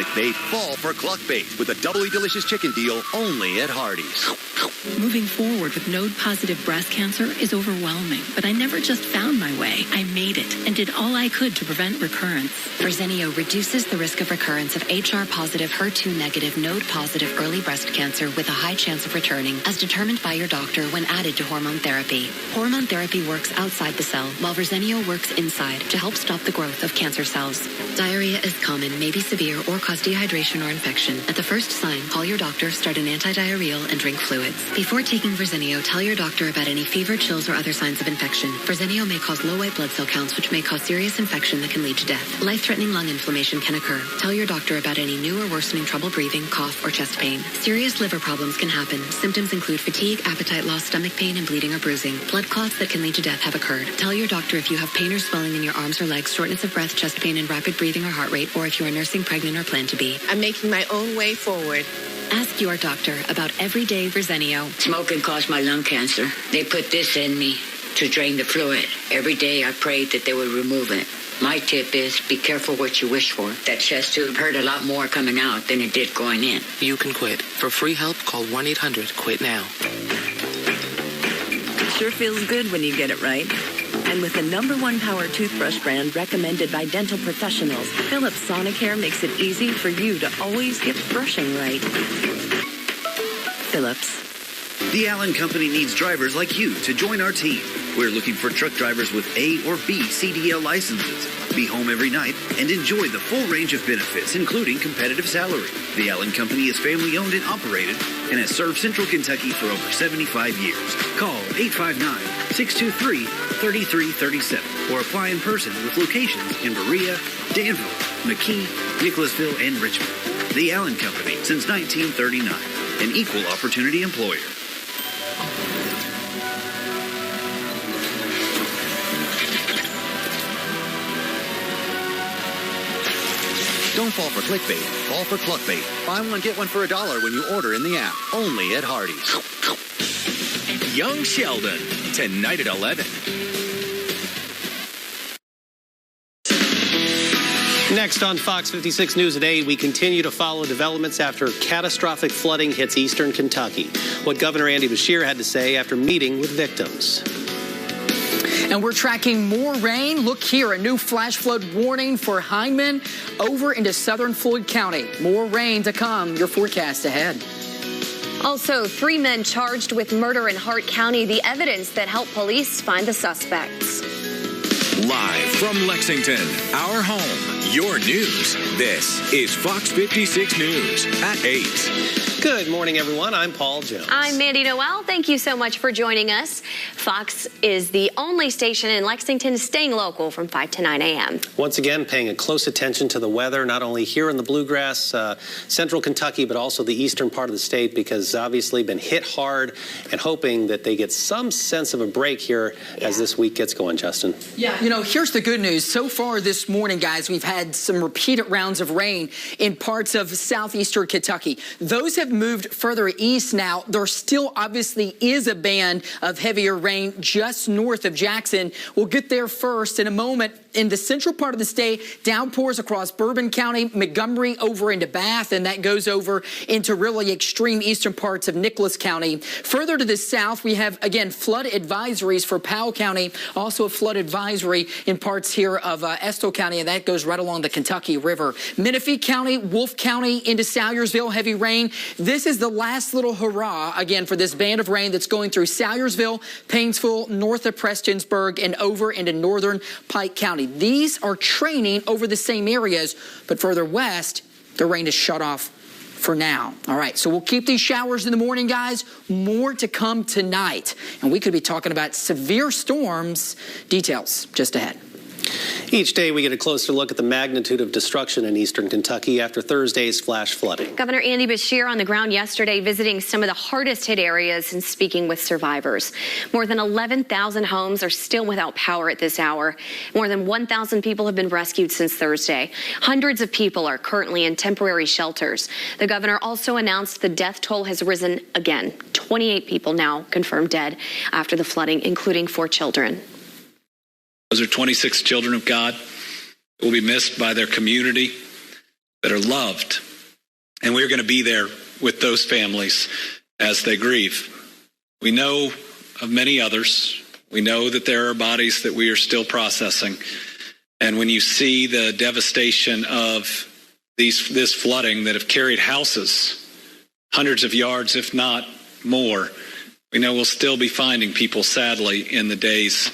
clickbait, fall for cluckbait with a doubly delicious chicken deal only at Hardee's. Moving forward with node-positive breast cancer is overwhelming, but I never just found my way. I made it and did all I could to prevent recurrence. Verzenio reduces the risk of recurrence of HR-positive, HER2-negative, node-positive early breast cancer with a high chance of returning, as determined by your doctor when added to hormone therapy. Hormone therapy works outside the cell, while Verzenio works inside to help stop the growth of cancer cells. Diarrhea is common, may be severe, or cause dehydration or infection. At the first sign, call your doctor, start an antidiarrheal, and drink fluids. Before taking Verzenio, tell your doctor about any fever, chills, or other signs of infection. Verzenio may cause low white blood cell counts, which may cause serious infection that can lead to death. Life-threatening lung inflammation can occur. Tell your doctor about any new or worsening trouble breathing, cough, or chest pain. Serious liver problems can happen. Symptoms include fatigue, appetite loss, stomach pain, and bleeding or bruising. Blood clots that can lead to death have occurred. Tell your doctor if you have pain or swelling in your arms or legs, shortness of breath, chest pain, and rapid breathing or heart rate, or if you are nursing, pregnant, or plan to be. I'm making my own way forward. Ask your doctor about everyday Verzenio. Smoking caused my lung cancer. They put this in me to drain the fluid. Every day I prayed that they would remove it. My tip is be careful what you wish for. That chest tube hurt a lot more coming out than it did going in. You can quit. For free help, call 1-800-QUIT-NOW. Sure feels good when you get it right. And with the #1 power toothbrush brand recommended by dental professionals, Philips Sonicare makes it easy for you to always get brushing right. Philips. The Allen Company needs drivers like you to join our team. We're looking for truck drivers with A or B CDL licenses. Be home every night and enjoy the full range of benefits, including competitive salary. The Allen Company is family-owned and operated and has served Central Kentucky for over 75 years. Call 859-623-3337 or apply in person with locations in Berea, Danville, McKee, Nicholasville, and Richmond. The Allen Company since 1939, an equal opportunity employer. Don't fall for clickbait, fall for cluckbait. Buy one, get one for $1 when you order in the app. Only at Hardee's. Young Sheldon, tonight at 11. Next on Fox 56 News at 8, we continue to follow developments after catastrophic flooding hits eastern Kentucky. What Governor Andy Beshear had to say after meeting with victims. And we're tracking more rain. Look here, a new flash flood warning for Hindman over into southern Floyd County. More rain to come. Your forecast ahead. Also, 3 men charged with murder in Hart County. The evidence that helped police find the suspects. Live from Lexington, our home, your news. This is Fox 56 News at 8. Good morning, everyone. I'm Paul Jones. I'm Mandy Noel. Thank you so much for joining us. Fox is the only station in Lexington staying local from 5 to 9 a.m. Once again, paying a close attention to the weather, not only here in the Bluegrass, central Kentucky, but also the eastern part of the state, because obviously been hit hard, and hoping that they get some sense of a break here as this week gets going, Justin. Yeah, you know, here's the good news. So far this morning, guys, we've had some repeated rounds of rain in parts of southeastern Kentucky. Those have moved further east now. There still obviously is a band of heavier rain just north of Jackson. We'll get there first in a moment. In the central part of the state, downpours across Bourbon County, Montgomery over into Bath, and that goes over into really extreme eastern parts of Nicholas County. Further to the south, we have, again, flood advisories for Powell County, also a flood advisory in parts here of Estill County, and that goes right along the Kentucky River. Menifee County, Wolfe County into Salyersville, heavy rain. This is the last little hurrah, again, for this band of rain that's going through Salyersville, Painesville, north of Prestonsburg, and over into northern Pike County. These are training over the same areas, but further west, the rain is shut off for now. All right, so we'll keep these showers in the morning, guys. More to come tonight. And we could be talking about severe storms. Details just ahead. Each day we get a closer look at the magnitude of destruction in eastern Kentucky after Thursday's flash flooding. Governor Andy Beshear on the ground yesterday visiting some of the hardest hit areas and speaking with survivors. More than 11,000 homes are still without power at this hour. More than 1,000 people have been rescued since Thursday. Hundreds of people are currently in temporary shelters. The governor also announced the death toll has risen again. 28 people now confirmed dead after the flooding, including 4 children. Those are 26 children of God who will be missed by their community, that are loved. And we're going to be there with those families as they grieve. We know of many others. We know that there are bodies that we are still processing. And when you see the devastation of this flooding that have carried houses hundreds of yards, if not more, we know we'll still be finding people, sadly, in the days.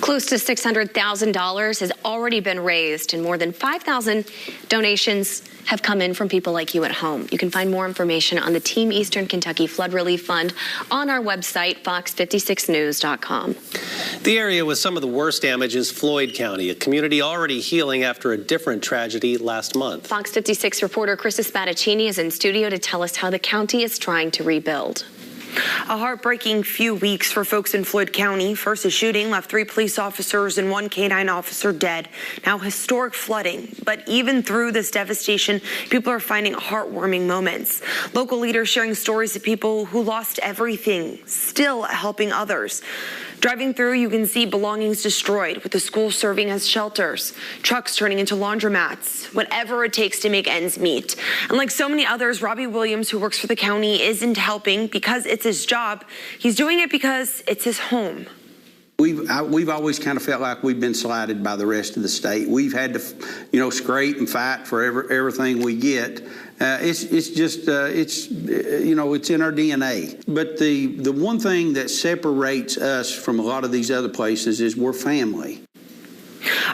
Close to $600,000 has already been raised, and more than 5,000 donations have come in from people like you at home. You can find more information on the Team Eastern Kentucky Flood Relief Fund on our website, fox56news.com. The area with some of the worst damage is Floyd County, a community already healing after a different tragedy last month. Fox 56 reporter Chris Spadaccini is in studio to tell us how the county is trying to rebuild. A heartbreaking few weeks for folks in Floyd County. First, a shooting left 3 police officers and 1 K-9 officer dead. Now historic flooding. But even through this devastation, people are finding heartwarming moments. Local leaders sharing stories of people who lost everything, still helping others. Driving through, you can see belongings destroyed, with the school serving as shelters, trucks turning into laundromats, whatever it takes to make ends meet. And like so many others, Robbie Williams, who works for the county, isn't helping because it's his job. He's doing it because it's his home. We've always kind of felt like we've been slighted by the rest of the state. We've had to, scrape and fight for everything we get. It's in our DNA. But the one thing that separates us from a lot of these other places is we're family.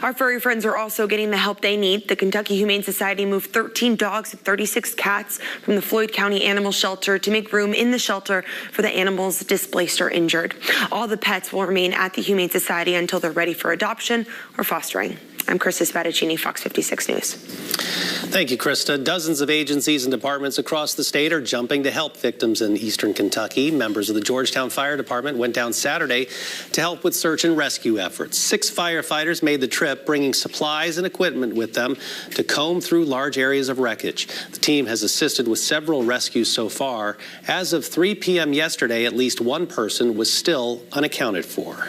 Our furry friends are also getting the help they need. The Kentucky Humane Society moved 13 dogs and 36 cats from the Floyd County Animal Shelter to make room in the shelter for the animals displaced or injured. All the pets will remain at the Humane Society until they're ready for adoption or fostering. I'm Krista Spadaccini, Fox 56 News. Thank you, Krista. Dozens of agencies and departments across the state are jumping to help victims in eastern Kentucky. Members of the Georgetown Fire Department went down Saturday to help with search and rescue efforts. 6 firefighters made the trip, bringing supplies and equipment with them to comb through large areas of wreckage. The team has assisted with several rescues so far. As of 3 p.m. yesterday, at least 1 person was still unaccounted for.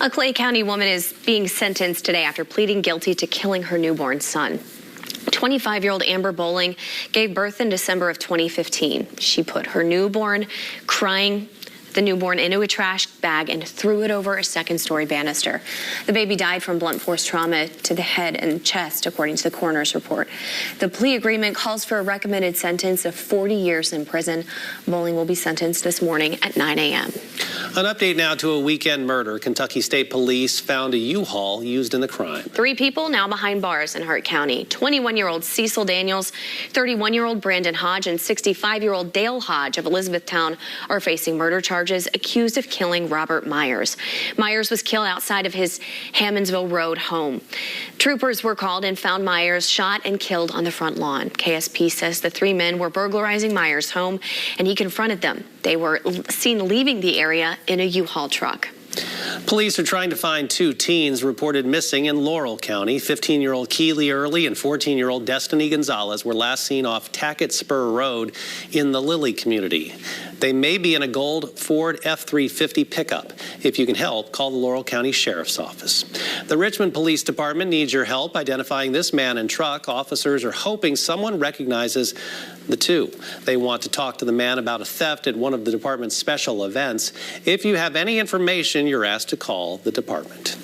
A Clay County woman is being sentenced today after pleading guilty to killing her newborn son. 25-year-old Amber Bowling gave birth in December of 2015. She put her newborn, crying the newborn, into a trash bag and threw it over a second-story banister. The baby died from blunt force trauma to the head and chest, according to the coroner's report. The plea agreement calls for a recommended sentence of 40 years in prison. Bowling will be sentenced this morning at 9 a.m. An update now to a weekend murder. Kentucky State Police found a U-Haul used in the crime. 3 people now behind bars in Hart County. 21-year-old Cecil Daniels, 31-year-old Brandon Hodge, and 65-year-old Dale Hodge of Elizabethtown are facing murder charges, accused of killing Robert Myers. Myers was killed outside of his Hammondsville Road home. Troopers were called and found Myers shot and killed on the front lawn. KSP says the 3 men were burglarizing Myers' home, and he confronted them. They were seen leaving the area in a U-Haul truck. Police are trying to find 2 teens reported missing in Laurel County. 15-year-old Keely Early and 14-year-old Destiny Gonzalez were last seen off Tackett Spur Road in the Lilly community. They may be in a gold Ford F-350 pickup. If you can help, call the Laurel County Sheriff's Office. The Richmond Police Department needs your help identifying this man and truck. Officers are hoping someone recognizes the 2. They want to talk to the man about a theft at one of the department's special events. If you have any information, you're asked to call the department.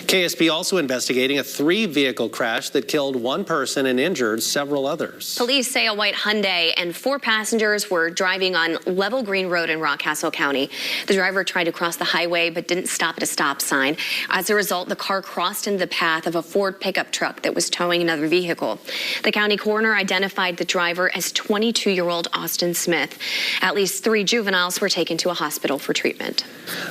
KSP also investigating a 3-vehicle crash that killed 1 person and injured several others. Police say a white Hyundai and 4 passengers were driving on Level Green Road in Rockcastle County. The driver tried to cross the highway but didn't stop at a stop sign. As a result, the car crossed into the path of a Ford pickup truck that was towing another vehicle. The county coroner identified the driver as 22-year-old Austin Smith. At least 3 juveniles were taken to a hospital for treatment.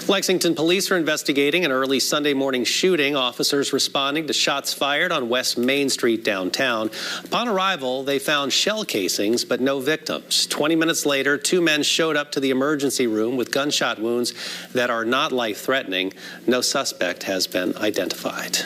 Lexington police are investigating an early Sunday morning shooting. Officers responding to shots fired on West Main Street downtown. Upon arrival, they found shell casings but no victims. 20 minutes later, 2 men showed up to the emergency room with gunshot wounds that are not life-threatening. No suspect has been identified.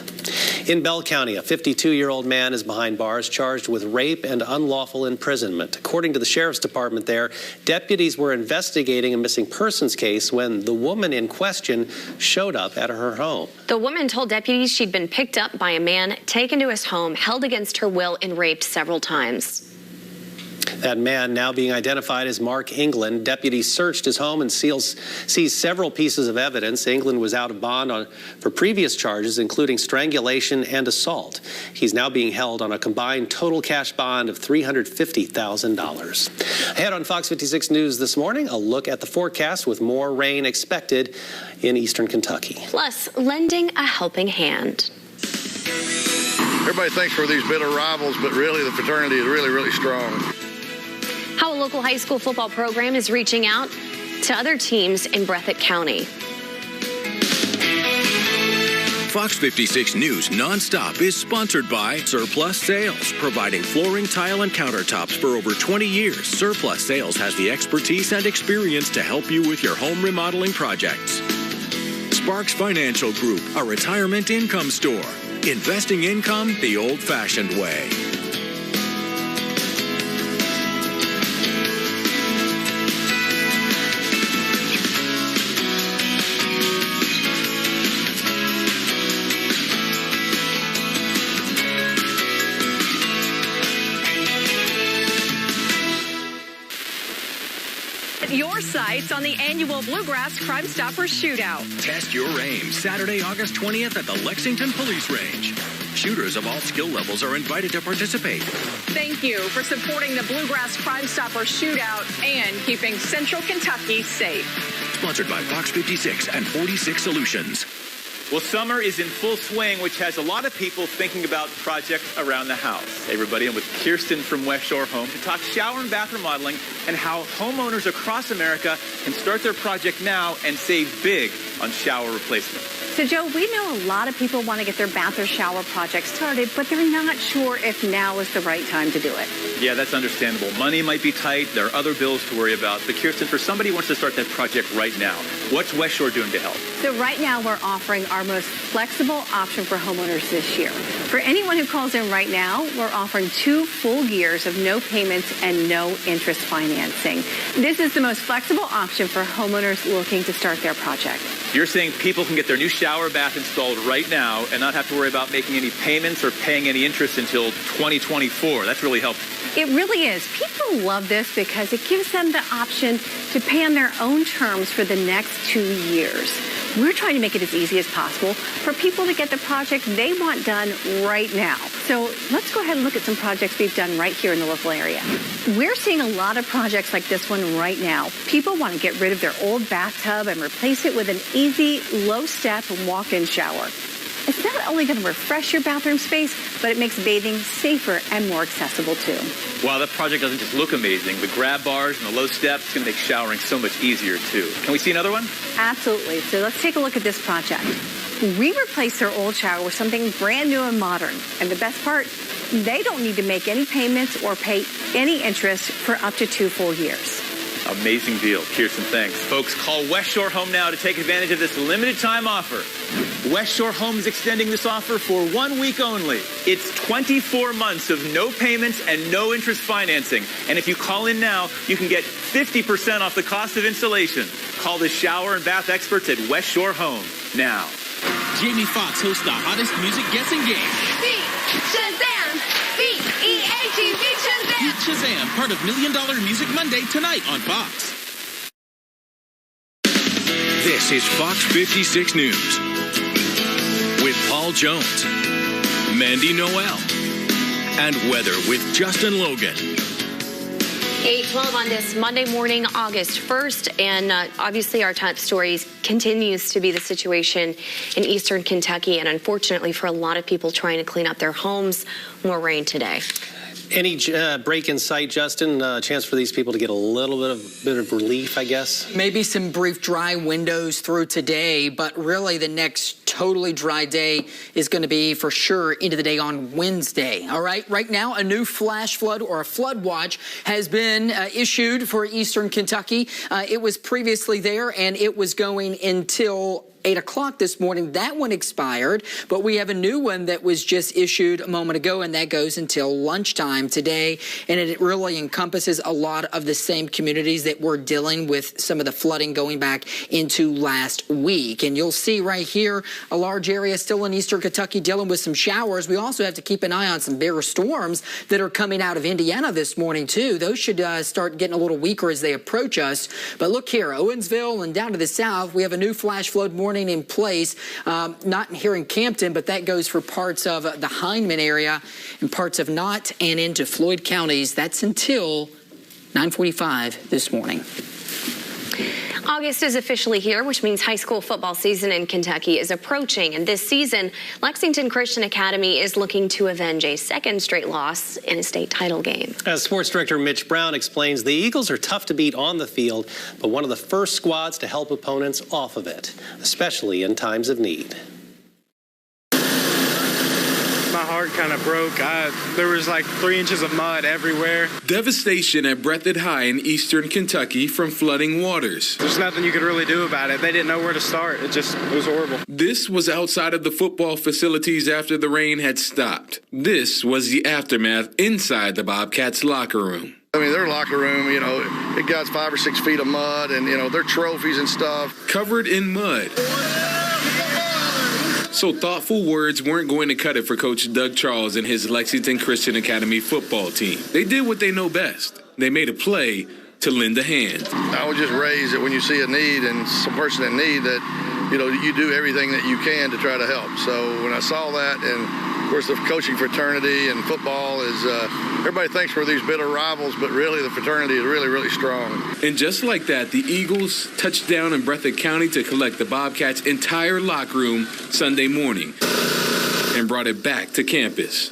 In Bell County, a 52-year-old man is behind bars charged with rape and unlawful imprisonment. According to the sheriff's department there, deputies were investigating a missing persons case when the woman in question showed up at her home. The woman told deputies she'd been picked up by a man, taken to his home, held against her will, and raped several times. That man, now being identified as Mark England, deputies searched his home and seized several pieces of evidence. England was out of bond for previous charges, including strangulation and assault. He's now being held on a combined total cash bond of $350,000. Ahead on Fox 56 News this morning, a look at the forecast with more rain expected in eastern Kentucky. Plus, lending a helping hand. Everybody thinks we're these bitter rivals, but really the fraternity is really, really strong. How a local high school football program is reaching out to other teams in Breathitt County. Fox 56 News Nonstop is sponsored by Surplus Sales, providing flooring, tile, and countertops for over 20 years. Surplus Sales has the expertise and experience to help you with your home remodeling projects. Sparks Financial Group, a retirement income store. Investing income the old-fashioned way. Your sights on the annual Bluegrass Crime Stopper Shootout. Test your aim Saturday, August 20th at the Lexington Police Range. Shooters of all skill levels are invited to participate. Thank you for supporting the Bluegrass Crime Stopper Shootout and keeping Central Kentucky safe. Sponsored by Fox 56 and 46 Solutions. Well, summer is in full swing, which has a lot of people thinking about projects around the house. Hey, everybody, I'm with Kirsten from West Shore Home to talk shower and bath remodeling and how homeowners across America can start their project now and save big on shower replacement. So, Joe, we know a lot of people want to get their bath or shower project started, but they're not sure if now is the right time to do it. Yeah, that's understandable. Money might be tight. There are other bills to worry about. But, Kirsten, for somebody who wants to start that project right now, what's West Shore doing to help? So right now we're offering our most flexible option for homeowners this year. For anyone who calls in right now, we're offering 2 full years of no payments and no interest financing. This is the most flexible option for homeowners looking to start their project. You're saying people can get their new shower bath installed right now and not have to worry about making any payments or paying any interest until 2024. That's really helpful. It really is. People love this because it gives them the option to pay on their own terms for the next 2 years. We're trying to make it as easy as possible for people to get the project they want done right now. So let's go ahead and look at some projects we've done right here in the local area. We're seeing a lot of projects like this one right now. People want to get rid of their old bathtub and replace it with an easy, low-step walk-in shower. It's not only going to refresh your bathroom space, but it makes bathing safer and more accessible too. Wow, that project doesn't just look amazing. The grab bars and the low steps going to make showering so much easier too. Can we see another one? Absolutely. So let's take a look at this project. We replaced their old shower with something brand new and modern. And the best part, they don't need to make any payments or pay any interest for up to 2 full years. Amazing deal. Kirsten, thanks. Folks, call West Shore Home now to take advantage of this limited time offer. West Shore Home is extending this offer for 1 week only. It's 24 months of no payments and no interest financing. And if you call in now, you can get 50% off the cost of installation. Call the shower and bath experts at West Shore Home now. Jamie Foxx hosts the hottest music guessing game. Beat Shazam! Beat E-A-T, Beat Shazam! Beat Shazam, part of $1 Million Music Monday tonight on Fox. This is Fox 56 News with Paul Jones, Mandy Noel, and weather with Justin Logan. 8:12 on this Monday morning, August 1st, and obviously our top stories continues to be the situation in eastern Kentucky, and unfortunately for a lot of people trying to clean up their homes, more rain today. Any break in sight, Justin? Chance for these people to get a little bit of relief, I guess? Maybe some brief dry windows through today, but really the next totally dry day is going to be for sure into the day on Wednesday. All right, right now a new flash flood or a flood watch has been issued for eastern Kentucky. It was previously there and it was going until 8 o'clock this morning. That one expired, but we have a new one that was just issued a moment ago, and that goes until lunchtime today. And it really encompasses a lot of the same communities that were dealing with some of the flooding going back into last week. And you'll see right here a large area still in eastern Kentucky dealing with some showers. We also have to keep an eye on some bigger storms that are coming out of Indiana this morning, too. Those should start getting a little weaker as they approach us. But look here, Owensville and down to the south, we have a new flash flood warning in place. Not here in Campton, but that goes for parts of the Hindman area and parts of Knott and into Floyd counties. That's until 9:45 this morning. August is officially here, which means high school football season in Kentucky is approaching. And this season, Lexington Christian Academy is looking to avenge a second straight loss in a state title game. As sports director Mitch Brown explains, the Eagles are tough to beat on the field, but one of the first squads to help opponents off of it, especially in times of need. My heart kind of broke. There was like 3 inches of mud everywhere. Devastation at Breathitt High in eastern Kentucky from flooding waters. There's nothing you could really do about it. They didn't know where to start. It was horrible. This was outside of the football facilities after the rain had stopped. This was the aftermath inside the Bobcats locker room. I mean, their locker room, it got 5 or 6 feet of mud and, their trophies and stuff. Covered in mud. So thoughtful words weren't going to cut it for Coach Doug Charles and his Lexington Christian Academy football team. They did what they know best. They made a play to lend a hand. I would just raise it when you see a need and some person in need that, you do everything that you can to try to help. So when I saw that, and of course the coaching fraternity and football is, everybody thinks we're these bitter rivals, but really the fraternity is really, really strong. And just like that, the Eagles touched down in Breathitt County to collect the Bobcats' entire locker room Sunday morning and brought it back to campus.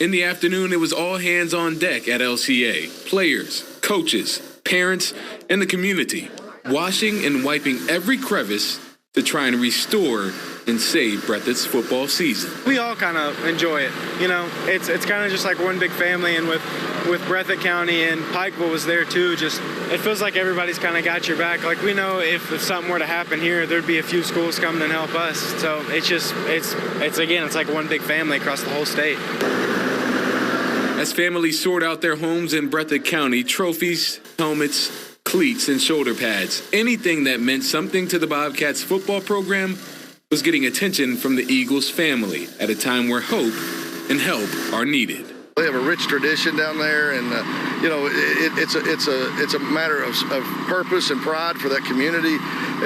In the afternoon, it was all hands on deck at LCA. Players, coaches, parents, and the community, washing and wiping every crevice to try and restore and save Breathitt's football season. We all kind of enjoy it. It's kind of just like one big family, and with Breathitt County and Pikeville was there too. It feels like everybody's kind of got your back. Like we know if something were to happen here, there'd be a few schools coming and help us. So it's like one big family across the whole state. As families sort out their homes in Breathitt County, trophies, helmets, cleats, and shoulder pads, anything that meant something to the Bobcats football program was getting attention from the Eagles family at a time where hope and help are needed. They have a rich tradition down there, and it's a matter of purpose and pride for that community,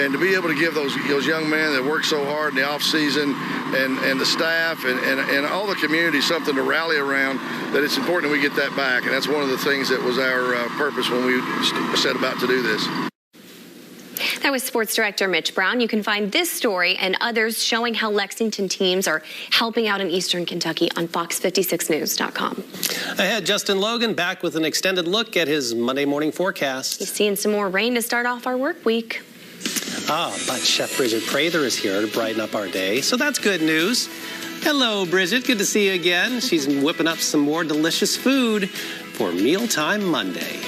and to be able to give those young men that work so hard in the off season and the staff and all the community something to rally around. That it's important we get that back, and that's one of the things that was our purpose when we set about to do this. That was sports director Mitch Brown. You can find this story and others showing how Lexington teams are helping out in eastern Kentucky on fox56news.com. Ahead, Justin Logan back with an extended look at his Monday morning forecast. He's seeing some more rain to start off our work week. But Chef Bridget Prather is here to brighten up our day, so that's good news. Hello, Bridget. Good to see you again. She's whipping up some more delicious food for Mealtime Monday.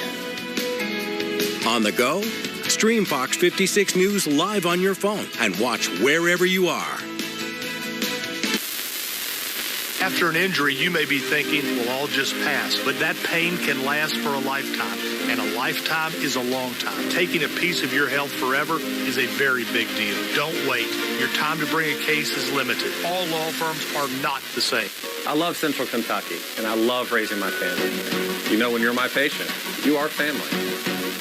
On the go? Stream Fox 56 News live on your phone and watch wherever you are. After an injury, you may be thinking, well, I'll just pass. But that pain can last for a lifetime. And a lifetime is a long time. Taking a piece of your health forever is a very big deal. Don't wait. Your time to bring a case is limited. All law firms are not the same. I love Central Kentucky, and I love raising my family. When you're my patient, you are family.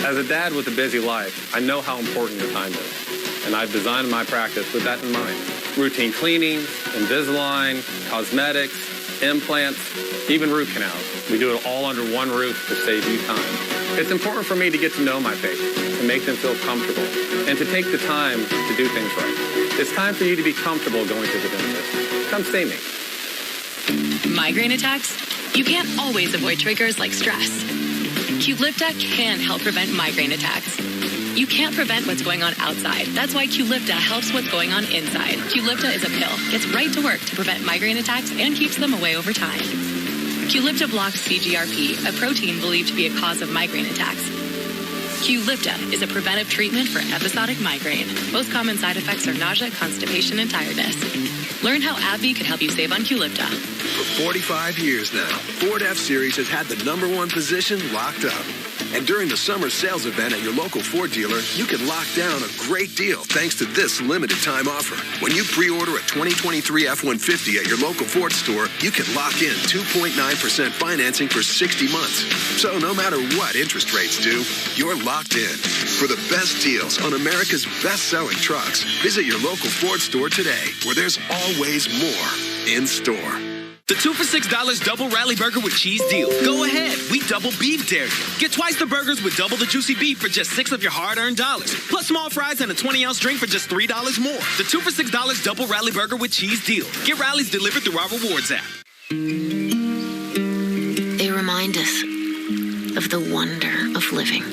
As a dad with a busy life, I know how important your time is, and I've designed my practice with that in mind. Routine cleaning, Invisalign, cosmetics, implants, even root canals. We do it all under one roof to save you time. It's important for me to get to know my patients, to make them feel comfortable, and to take the time to do things right. It's time for you to be comfortable going to the dentist. Come see me. Migraine attacks? You can't always avoid triggers like stress. Qulipta can help prevent migraine attacks. You can't prevent what's going on outside. That's why Qulipta helps what's going on inside. Qulipta is a pill, gets right to work to prevent migraine attacks and keeps them away over time. Qulipta blocks CGRP, a protein believed to be a cause of migraine attacks. Qlipta is a preventive treatment for episodic migraine. Most common side effects are nausea, constipation, and tiredness. Learn how AbbVie could help you save on Qlipta. For 45 years now, Ford F-Series has had the #1 position locked up. And during the summer sales event at your local Ford dealer, you can lock down a great deal thanks to this limited time offer. When you pre-order a 2023 F-150 at your local Ford store, you can lock in 2.9% financing for 60 months. So no matter what interest rates do, you're locked in. For the best deals on America's best-selling trucks, visit your local Ford store today, where there's always more in store. The 2 for $6 double rally burger with cheese deal. Go ahead, we double beef dare you. Get twice the burgers with double the juicy beef for just $6 of your hard-earned dollars. Plus small fries and a 20-ounce drink for just $3 more. The 2 for $6 double rally burger with cheese deal. Get rallies delivered through our rewards app. They remind us of the wonder of living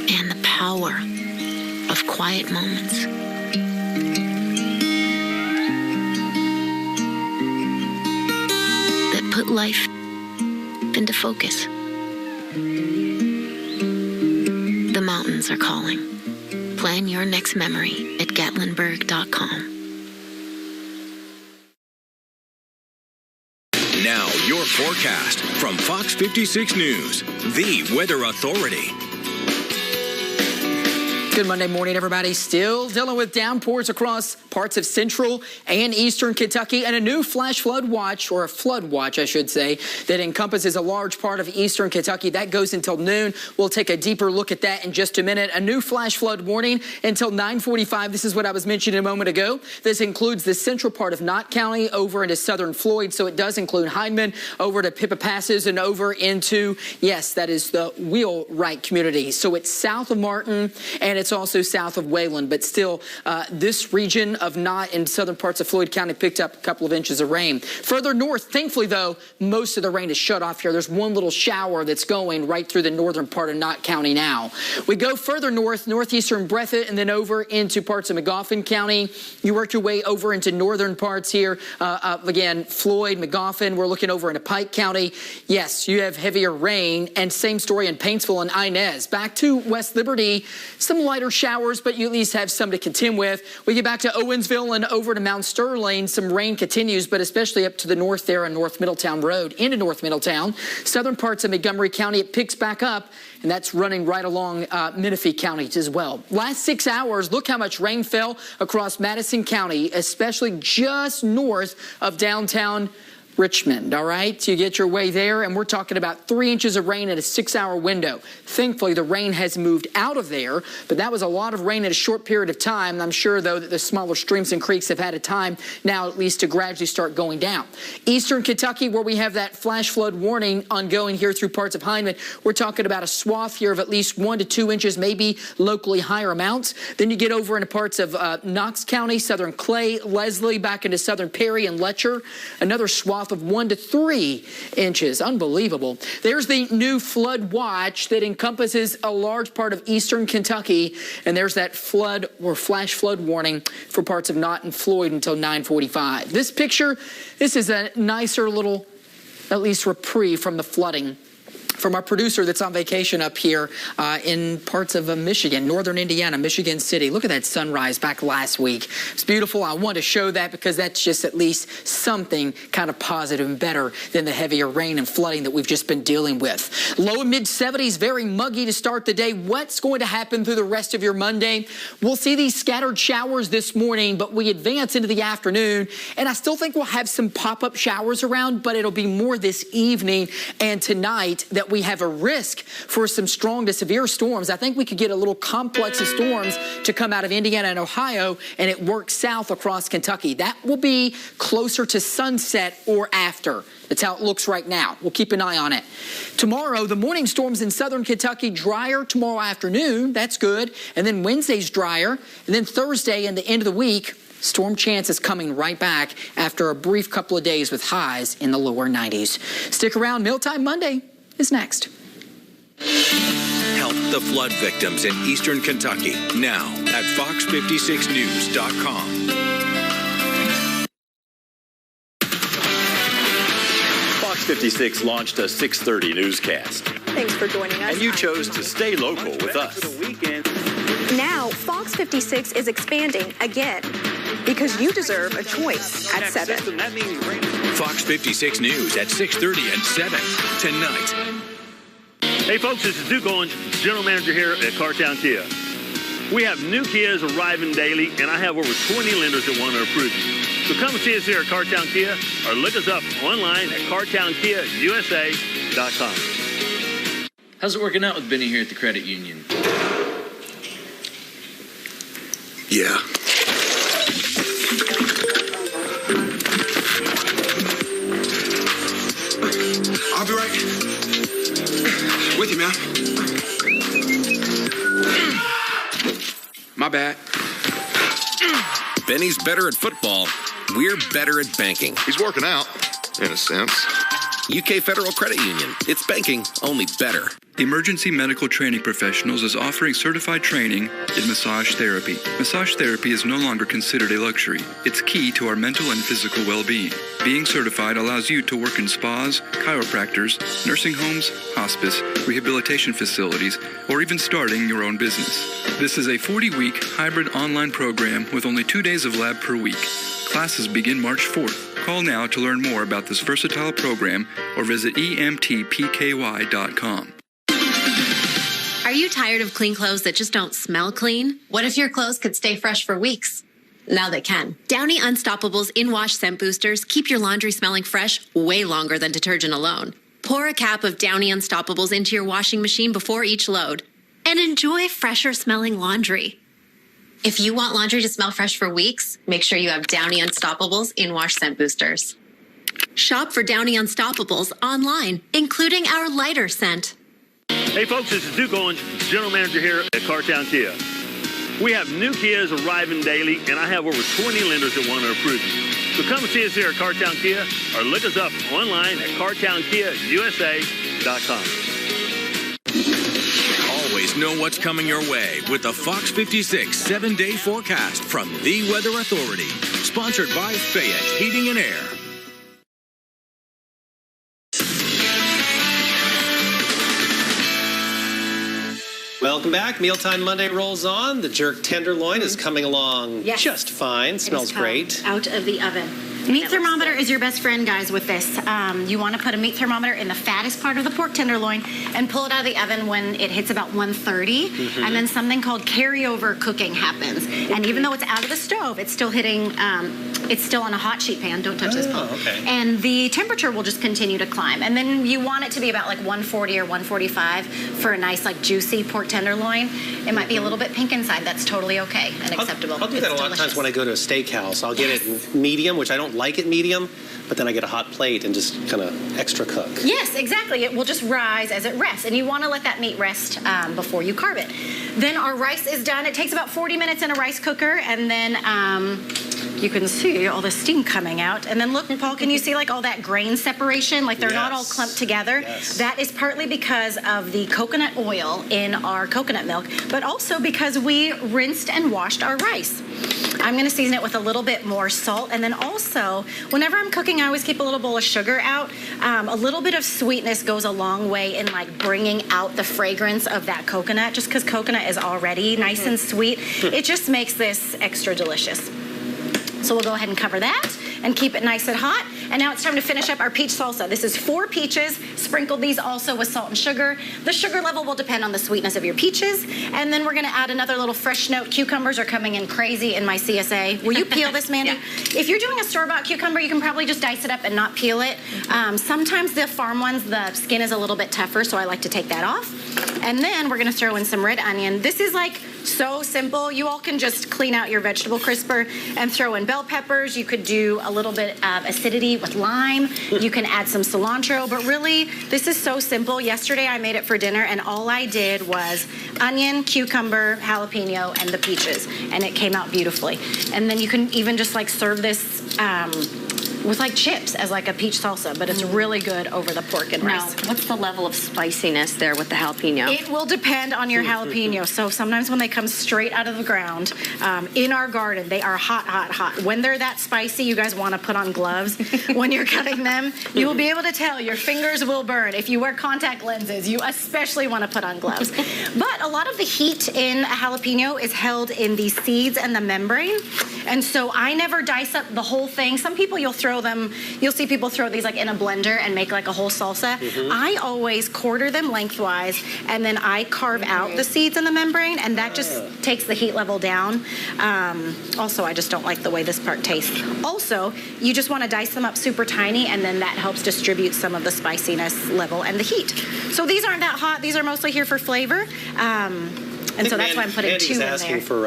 and the power of quiet moments. Put life into focus. The mountains are calling. Plan your next memory at gatlinburg.com. Now, your forecast from Fox 56 News, the weather authority. Good Monday morning, everybody. Still dealing with downpours across parts of central and eastern Kentucky, and a new flash flood watch, or a flood watch, I should say, that encompasses a large part of eastern Kentucky. That goes until noon. We'll take a deeper look at that in just a minute. A new flash flood warning until 9:45. This is what I was mentioning a moment ago. This includes the central part of Knott County over into southern Floyd, so it does include Hindman over to Pippa Passes and over into, yes, that is the Wheelwright community. So it's south of Martin, and it's also south of Wayland, but still this region of Knott and southern parts of Floyd County picked up a couple of inches of rain. Further north, thankfully, though, most of the rain is shut off here. There's one little shower that's going right through the northern part of Knott County now. We go further north, northeastern Breathitt, and then over into parts of Magoffin County. You work your way over into northern parts here. Again, Floyd, Magoffin, we're looking over into Pike County. Yes, you have heavier rain, and same story in Paintsville and Inez. Back to West Liberty, some lighter showers, but you at least have some to contend with. We get back to Owensville and over to Mount Sterling. Some rain continues, but especially up to the north there on North Middletown Road into North Middletown. Southern parts of Montgomery County, it picks back up, and that's running right along Menifee County as well. Last 6 hours, look how much rain fell across Madison County, especially just north of downtown Richmond, all right? You get your way there, and we're talking about 3 inches of rain in a 6-hour window. Thankfully, the rain has moved out of there, but that was a lot of rain in a short period of time. And I'm sure, though, that the smaller streams and creeks have had a time now at least to gradually start going down. Eastern Kentucky, where we have that flash flood warning ongoing here through parts of Hindman, we're talking about a swath here of at least 1 to 2 inches, maybe locally higher amounts. Then you get over into parts of Knox County, southern Clay, Leslie, back into southern Perry and Letcher, another swath of 1 to 3 inches. Unbelievable. There's the new flood watch that encompasses a large part of eastern Kentucky, and there's that flood or flash flood warning for parts of Knott and Floyd until 9:45. This picture, this is a nicer little, at least, reprieve from the flooding from our producer that's on vacation up here in parts of Michigan, northern Indiana, Michigan City. Look at that sunrise back last week. It's beautiful. I want to show that because that's just at least something kind of positive and better than the heavier rain and flooding that we've just been dealing with. Low and mid 70s, very muggy to start the day. What's going to happen through the rest of your Monday? We'll see these scattered showers this morning, but we advance into the afternoon, and I still think we'll have some pop-up showers around, but it'll be more this evening and tonight that we have a risk for some strong to severe storms. I think we could get a little complex of storms to come out of Indiana and Ohio, and it works south across Kentucky. That will be closer to sunset or after. That's how it looks right now. We'll keep an eye on it. Tomorrow, the morning storms in southern Kentucky, drier tomorrow afternoon. That's good. And then Wednesday's drier. And then Thursday and the end of the week, storm chances coming right back after a brief couple of days with highs in the lower 90s. Stick around. Mealtime Monday is next. Help the flood victims in eastern Kentucky now at fox56news.com. 56 launched a 6:30 newscast. Thanks for joining us. And you chose to stay local with us. Now, Fox 56 is expanding again because you deserve a choice at 7. Fox 56 News at 6:30 and 7 tonight. Hey folks, this is Duke Owens, General Manager here at Cartown Kia. We have new Kias arriving daily, and I have over 20 lenders that want to approve you. So come see us here at Cartown Kia or look us up online at cartownkiausa.com. How's it working out with Benny here at the credit union? Yeah. I'll be right with you, man. My bad. Benny's better at football. We're better at banking. He's working out, in a sense. UK Federal Credit Union. It's banking, only better. Emergency Medical Training Professionals is offering certified training in massage therapy. Massage therapy is no longer considered a luxury. It's key to our mental and physical well-being. Being certified allows you to work in spas, chiropractors, nursing homes, hospice, rehabilitation facilities, or even starting your own business. This is a 40-week hybrid online program with only 2 days of lab per week. Classes begin March 4th. Call now to learn more about this versatile program or visit emtpky.com. Are you tired of clean clothes that just don't smell clean? What if your clothes could stay fresh for weeks? Now they can. Downy Unstoppable's in-wash scent boosters keep your laundry smelling fresh way longer than detergent alone. Pour a cap of Downy Unstoppables into your washing machine before each load and enjoy fresher smelling laundry. If you want laundry to smell fresh for weeks, make sure you have Downy Unstoppables in-wash scent boosters. Shop for Downy Unstoppables online, including our lighter scent. Hey folks, this is Duke Owens, General Manager here at Cartown Kia. We have new Kias arriving daily, and I have over 20 lenders that want to approve you. So come see us here at Cartown Kia or look us up online at cartownkiausa.com. Always know what's coming your way with the Fox 56 7-day forecast from the Weather Authority. Sponsored by Fayette Heating and Air. Welcome back. Mealtime Monday rolls on. The jerk tenderloin is coming along just fine. Smells great. Out of the oven. Meat thermometer is your best friend, guys, with this. You want to put a meat thermometer in the fattest part of the pork tenderloin and pull it out of the oven when it hits about 130. And then something called carryover cooking happens. And even though it's out of the stove, it's still hitting, it's still on a hot sheet pan. Don't touch this, Paul. Okay. And the temperature will just continue to climb. And then you want it to be about like 140 or 145 for a nice, like, juicy pork tenderloin. It might be a little bit pink inside. That's totally okay and acceptable. I'll do that a lot of times when I go to a steakhouse. I'll get it medium, which I don't like it medium, but then I get a hot plate and just kind of extra cook. Yes, exactly. It will just rise as it rests, and you want to let that meat rest before you carve it. Then our rice is done. It takes about 40 minutes in a rice cooker, and then you can see all the steam coming out. And then look, Paul, can you see like all that grain separation? Like they're not all clumped together. Yes. That is partly because of the coconut oil in our coconut milk, but also because we rinsed and washed our rice. I'm going to season it with a little bit more salt, and then also, whenever I'm cooking, I always keep a little bowl of sugar out. A little bit of sweetness goes a long way in like bringing out the fragrance of that coconut, just because coconut is already nice and sweet. It just makes this extra delicious. So we'll go ahead and cover that and keep it nice and hot. And now it's time to finish up our peach salsa. This is 4 peaches. Sprinkled these also with salt and sugar. The sugar level will depend on the sweetness of your peaches. And then we're going to add another little fresh note. Cucumbers are coming in crazy in my CSA. Will you peel this, Mandy? If you're doing a store-bought cucumber, you can probably just dice it up and not peel it. Sometimes the farm ones, the skin is a little bit tougher, so I like to take that off. And then we're going to throw in some red onion. This is like so simple. You all can just clean out your vegetable crisper and throw in bell peppers. You could do a little bit of acidity with lime. You can add some cilantro, but really, this is so simple. Yesterday, I made it for dinner, and all I did was onion, cucumber, jalapeno, and the peaches, and it came out beautifully. And then you can even just like serve this with like chips as like a peach salsa, but it's really good over the pork and rice. Now, what's the level of spiciness there with the jalapeno? It will depend on your jalapeno. So sometimes when they come straight out of the ground, in our garden, they are hot, hot, hot. When they're that spicy, you guys want to put on gloves when you're cutting them. You will be able to tell your fingers will burn. If you wear contact lenses, you especially want to put on gloves. But a lot of the heat in a jalapeno is held in the seeds and the membrane. And so I never dice up the whole thing. Some people you'll see people throw these like in a blender and make like a whole salsa. I always quarter them lengthwise, and then I carve out the seeds and the membrane, and that just takes the heat level down. Also, I just don't like the way this part tastes. Also, you just want to dice them up super tiny, and then that helps distribute some of the spiciness level and the heat. So these aren't that hot. These are mostly here for flavor. And so that's why I'm putting two in there. Asking for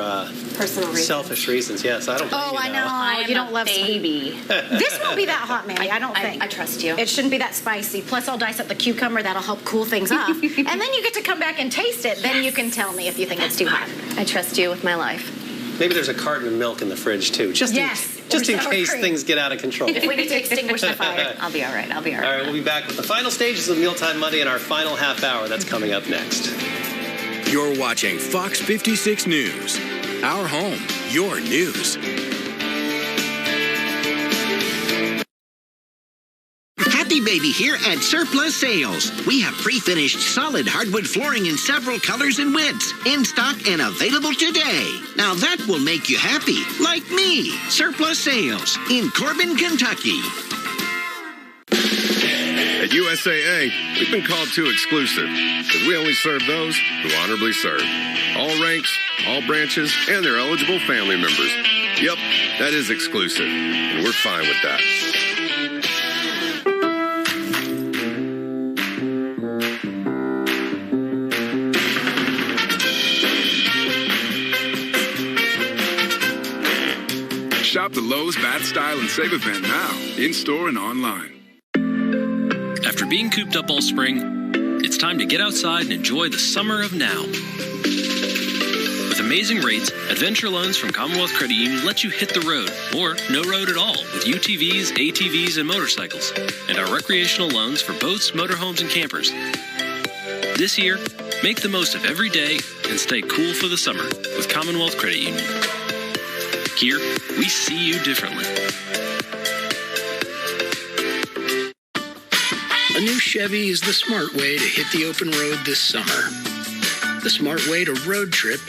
personal reasons. Selfish reasons, yes. I don't blame you, I know. You don't love baby. This won't be that hot, Mandy. I don't think. I trust you. It shouldn't be that spicy. Plus, I'll dice up the cucumber. That'll help cool things off. And then you get to come back and taste it. Then you can tell me if you think it's too hot. I trust you with my life. Maybe there's a carton of milk in the fridge, too. Just in case things get out of control. If we need to extinguish the fire. I'll be all right. All right, we'll be back with the final stages of Mealtime Monday in our final half hour. That's coming up next. You're watching Fox 56 News. Our home, your news. Happy Baby here at Surplus Sales. We have pre-finished solid hardwood flooring in several colors and widths, in stock and available today. Now that will make you happy, like me. Surplus Sales in Corbin, Kentucky. At USAA, we've been called too exclusive because we only serve those who honorably serve. All ranks, all branches, and their eligible family members. Yep, that is exclusive, and we're fine with that. Shop the Lowe's Bath Style and Save event now, in-store and online. After being cooped up all spring, it's time to get outside and enjoy the summer of now. With amazing rates, Adventure Loans from Commonwealth Credit Union let you hit the road, or no road at all, with UTVs, ATVs, and motorcycles, and our recreational loans for boats, motorhomes, and campers. This year, make the most of every day and stay cool for the summer with Commonwealth Credit Union. Here, we see you differently. A new Chevy is the smart way to hit the open road this summer. The smart way to road trip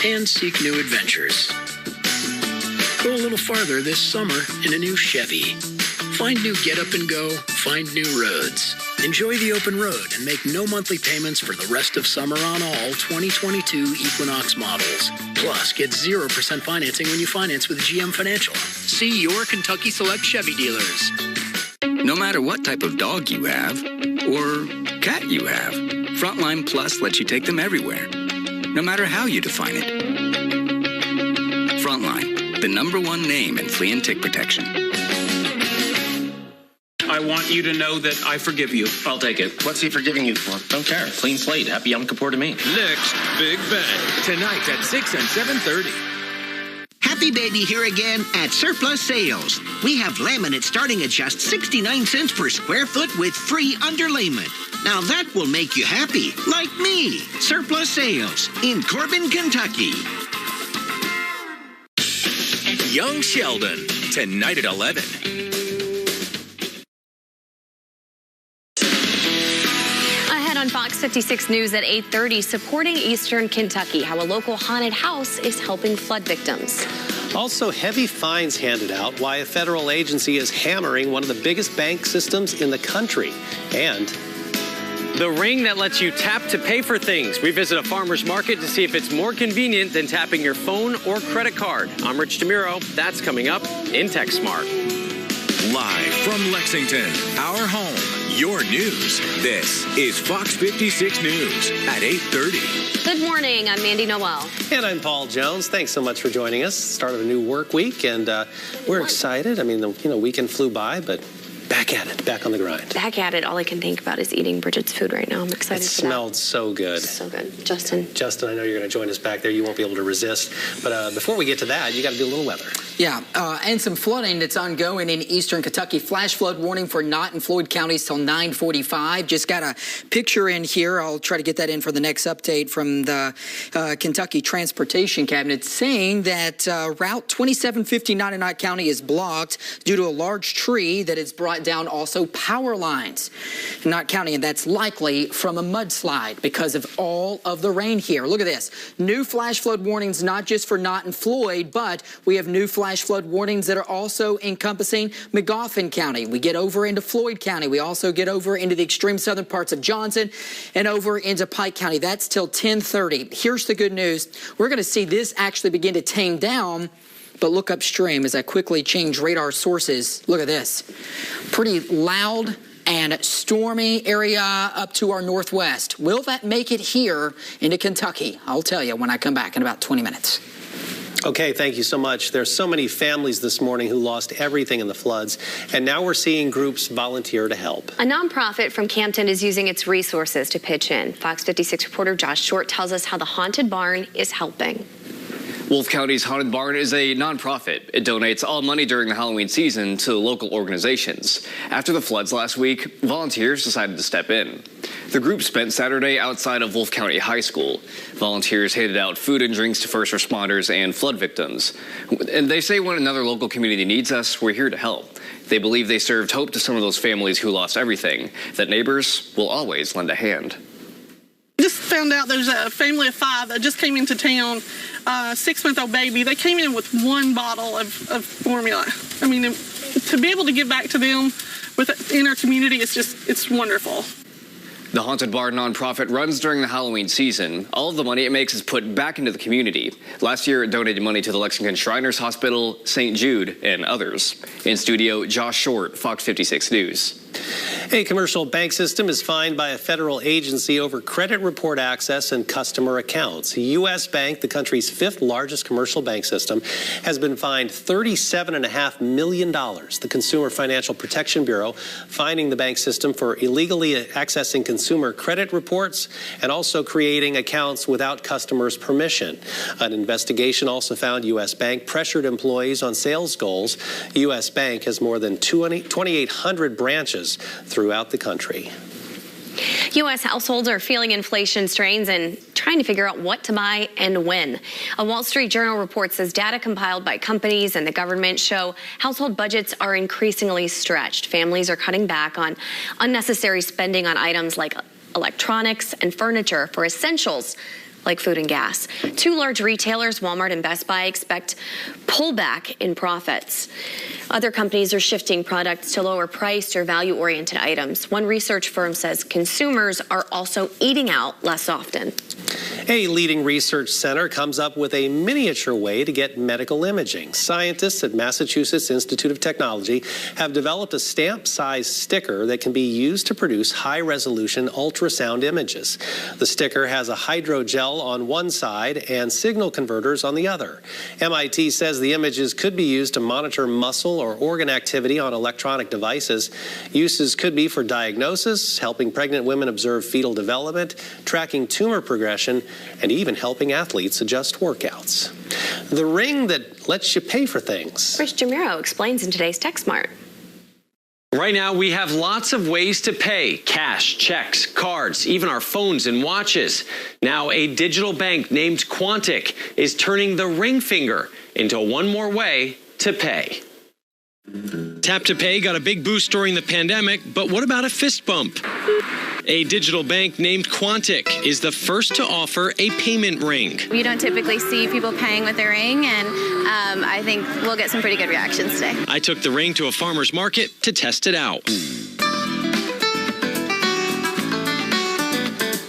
and seek new adventures. Go a little farther this summer in a new Chevy. Find new get up and go, find new roads. Enjoy the open road and make no monthly payments for the rest of summer on all 2022 Equinox models. Plus, get 0% financing when you finance with GM Financial. See your Kentucky Select Chevy dealers. No matter what type of dog you have, or cat you have, Frontline Plus lets you take them everywhere, no matter how you define it. Frontline, the #1 name in flea and tick protection. I want you to know that I forgive you. I'll take it. What's he forgiving you for? Don't care. Clean slate. Happy Yom Kippur to me. Next, Big Bang. Tonight at 6 and 7:30. Happy Baby here again at Surplus Sales. We have laminate starting at just 69 cents per square foot with free underlayment. Now that will make you happy, like me. Surplus Sales in Corbin, Kentucky. Young Sheldon, tonight at 11. On Fox 56 News at 8:30, supporting Eastern Kentucky, how a local haunted house is helping flood victims. Also, heavy fines handed out, why a federal agency is hammering one of the biggest bank systems in the country. And the ring that lets you tap to pay for things. We visit a farmer's market to see if it's more convenient than tapping your phone or credit card. I'm Rich DeMuro. That's coming up in Tech Smart. Live from Lexington, our home, your news. This is Fox 56 News at 8:30. Good morning. I'm Mandy Noel. And I'm Paul Jones. Thanks so much for joining us. Start of a new work week, and we're excited. I mean, the weekend flew by, but Back at it, back on the grind. Back at it. All I can think about is eating Bridget's food right now. I'm excited for that. It smelled so good. So good. Justin, I know you're going to join us back there. You won't be able to resist. But before we get to that, you got to do a little weather. Yeah, and some flooding that's ongoing in eastern Kentucky. Flash flood warning for Knott and Floyd counties till 9:45. Just got a picture in here. I'll try to get that in for the next update from the Kentucky Transportation Cabinet, saying that Route 2759 in Knott County is blocked due to a large tree that has brought down also power lines in Knott County, and that's likely from a mudslide because of all of the rain here. Look at this. New flash flood warnings, not just for Knott and Floyd, but we have new flash flood warnings that are also encompassing Magoffin County. We get over into Floyd County. We also get over into the extreme southern parts of Johnson and over into Pike County. That's till 10:30. Here's the good news. We're going to see this actually begin to tame down. But look upstream as I quickly change radar sources. Look at this. Pretty loud and stormy area up to our northwest. Will that make it here into Kentucky? I'll tell you when I come back in about 20 minutes. Okay, thank you so much. There's so many families this morning who lost everything in the floods, and now we're seeing groups volunteer to help. A nonprofit from Campton is using its resources to pitch in. Fox 56 reporter Josh Short tells us how the Haunted Barn is helping. Wolf County's Haunted Barn is a nonprofit. It donates all money during the Halloween season to local organizations. After the floods last week, volunteers decided to step in. The group spent Saturday outside of Wolf County High School. Volunteers handed out food and drinks to first responders and flood victims. And they say when another local community needs us, we're here to help. They believe they served hope to some of those families who lost everything, that neighbors will always lend a hand. Just found out there's a family of 5 that just came into town, 6-month-old baby. They came in with 1 bottle of formula. I mean, to be able to give back to them in our community, it's wonderful. The Haunted Barn nonprofit runs during the Halloween season. All of the money it makes is put back into the community. Last year, it donated money to the Lexington Shriners Hospital, St. Jude, and others. In studio, Josh Short, Fox 56 News. A commercial bank system is fined by a federal agency over credit report access and customer accounts. U.S. Bank, the country's 5th largest commercial bank system, has been fined $37.5 million. The Consumer Financial Protection Bureau fining the bank system for illegally accessing consumer credit reports and also creating accounts without customers' permission. An investigation also found U.S. Bank pressured employees on sales goals. U.S. Bank has more than 2,800 branches throughout the country. U.S. households are feeling inflation strains and trying to figure out what to buy and when. A Wall Street Journal report says data compiled by companies and the government show household budgets are increasingly stretched. Families are cutting back on unnecessary spending on items like electronics and furniture for essentials like food and gas. 2 large retailers, Walmart and Best Buy, expect pullback in profits. Other companies are shifting products to lower priced or value-oriented items. One research firm says consumers are also eating out less often. A leading research center comes up with a miniature way to get medical imaging. Scientists at Massachusetts Institute of Technology have developed a stamp-sized sticker that can be used to produce high-resolution ultrasound images. The sticker has a hydrogel on one side and signal converters on the other. MIT says the images could be used to monitor muscle or organ activity on electronic devices. Uses could be for diagnosis, helping pregnant women observe fetal development, tracking tumor progression, and even helping athletes adjust workouts. The ring that lets you pay for things. Rich Jamiro explains in today's TechSmart. Right now, we have lots of ways to pay: cash, checks, cards, even our phones and watches. Now, a digital bank named Quantic is turning the ring finger into one more way to pay. Tap to Pay got a big boost during the pandemic, but what about a fist bump? A digital bank named Quantic is the first to offer a payment ring. You don't typically see people paying with their ring, and I think we'll get some pretty good reactions today. I took the ring to a farmer's market to test it out.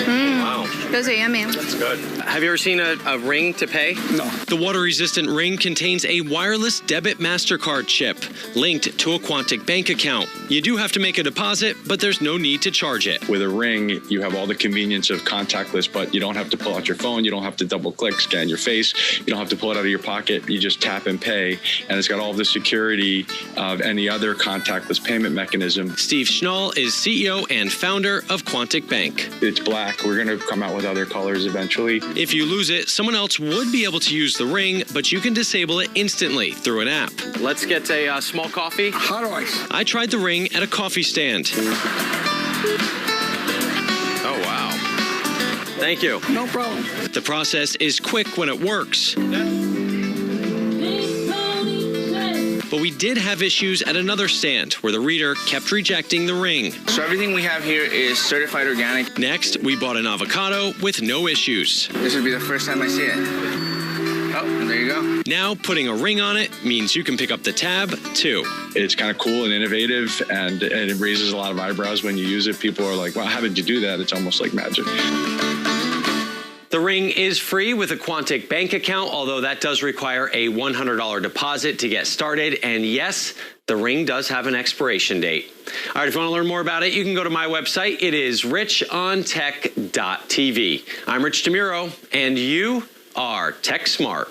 Wow. Goes Those are yummy. That's good. Have you ever seen a ring to pay? No. The water-resistant ring contains a wireless debit MasterCard chip linked to a Quantic bank account. You do have to make a deposit, but there's no need to charge it. With a ring, you have all the convenience of contactless, but you don't have to pull out your phone. You don't have to double-click, scan your face. You don't have to pull it out of your pocket. You just tap and pay, and it's got all the security of any other contactless payment mechanism. Steve Schnall is CEO and founder of Quantic Bank. It's black. We're going to come out with other colors eventually. If you lose it, someone else would be able to use the ring, but you can disable it instantly through an app. Let's get a small coffee. Hot ice. I tried the ring at a coffee stand. Oh, wow. Thank you. No problem. The process is quick when it works. But we did have issues at another stand where the reader kept rejecting the ring. So everything we have here is certified organic. Next, we bought an avocado with no issues. This would be the first time I see it. Oh, and there you go. Now, putting a ring on it means you can pick up the tab, too. It's kind of cool and innovative, and it raises a lot of eyebrows when you use it. People are like, wow, how did you do that? It's almost like magic. The ring is free with a Quantic bank account, although that does require a $100 deposit to get started. And yes, the ring does have an expiration date. All right, if you want to learn more about it, you can go to my website. It is richontech.tv. I'm Rich DeMuro, and you are Tech Smart.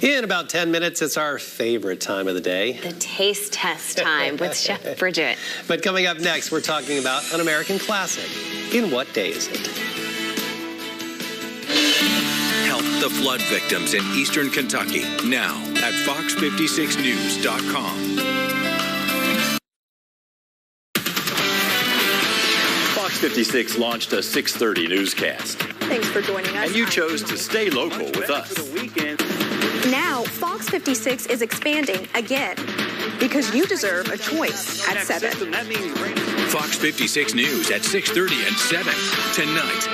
In about 10 minutes, it's our favorite time of the day. The taste test time with Chef Bridget. But coming up next, we're talking about an American classic. In what day is it? Help the flood victims in eastern Kentucky now at fox56news.com. Fox 56 launched a 6:30 newscast. Thanks for joining us. And you chose to stay local with us. Now, Fox 56 is expanding again because you deserve a choice at 7. Fox 56 News at 6:30 and 7 tonight.